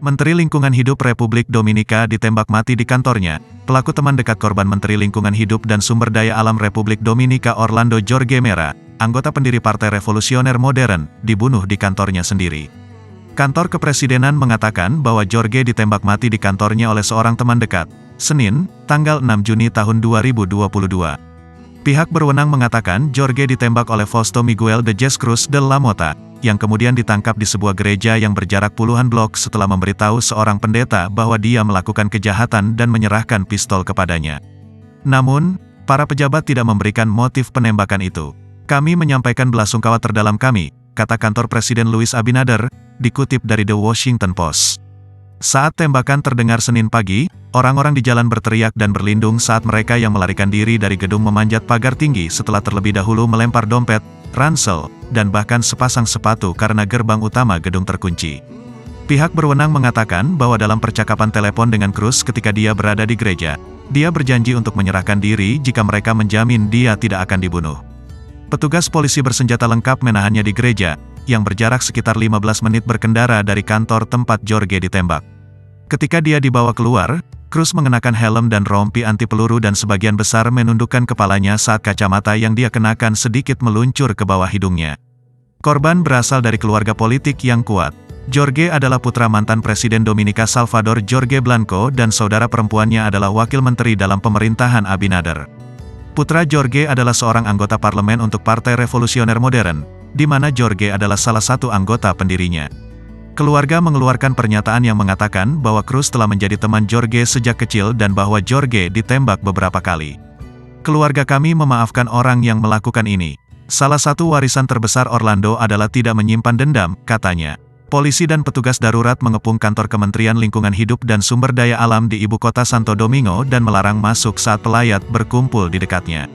Menteri Lingkungan Hidup Republik Dominika ditembak mati di kantornya. Pelaku teman dekat korban Menteri Lingkungan Hidup dan Sumber Daya Alam Republik Dominika Orlando Jorge Mera, anggota pendiri Partai Revolusioner Modern, dibunuh di kantornya sendiri. Kantor Kepresidenan mengatakan bahwa Jorge ditembak mati di kantornya oleh seorang teman dekat, Senin, tanggal 6 Juni tahun 2022. Pihak berwenang mengatakan Jorge ditembak oleh Fausto Miguel de Jesus de la Mota, yang kemudian ditangkap di sebuah gereja yang berjarak puluhan blok setelah memberitahu seorang pendeta bahwa dia melakukan kejahatan dan menyerahkan pistol kepadanya. Namun, para pejabat tidak memberikan motif penembakan itu. Kami menyampaikan belasungkawa terdalam kami, kata kantor Presiden Luis Abinader, dikutip dari The Washington Post. Saat tembakan terdengar Senin pagi, orang-orang di jalan berteriak dan berlindung saat mereka yang melarikan diri dari gedung memanjat pagar tinggi setelah terlebih dahulu melempar dompet, ransel, dan bahkan sepasang sepatu karena gerbang utama gedung terkunci. Pihak berwenang mengatakan bahwa dalam percakapan telepon dengan Cruz ketika dia berada di gereja, dia berjanji untuk menyerahkan diri jika mereka menjamin dia tidak akan dibunuh. Petugas polisi bersenjata lengkap menahannya di gereja, yang berjarak sekitar 15 menit berkendara dari kantor tempat Jorge ditembak. Ketika dia dibawa keluar, Cruz mengenakan helm dan rompi anti peluru dan sebagian besar menundukkan kepalanya saat kacamata yang dia kenakan sedikit meluncur ke bawah hidungnya. Korban berasal dari keluarga politik yang kuat. Jorge adalah putra mantan Presiden Dominika Salvador Jorge Blanco dan saudara perempuannya adalah wakil menteri dalam pemerintahan Abinader. Putra Jorge adalah seorang anggota parlemen untuk Partai Revolusioner Modern, di mana Jorge adalah salah satu anggota pendirinya. Keluarga mengeluarkan pernyataan yang mengatakan bahwa Cruz telah menjadi teman Jorge sejak kecil dan bahwa Jorge ditembak beberapa kali. Keluarga kami memaafkan orang yang melakukan ini. Salah satu warisan terbesar Orlando adalah tidak menyimpan dendam, katanya. Polisi dan petugas darurat mengepung kantor Kementerian Lingkungan Hidup dan Sumber Daya Alam di ibu kota Santo Domingo dan melarang masuk saat pelayat berkumpul di dekatnya.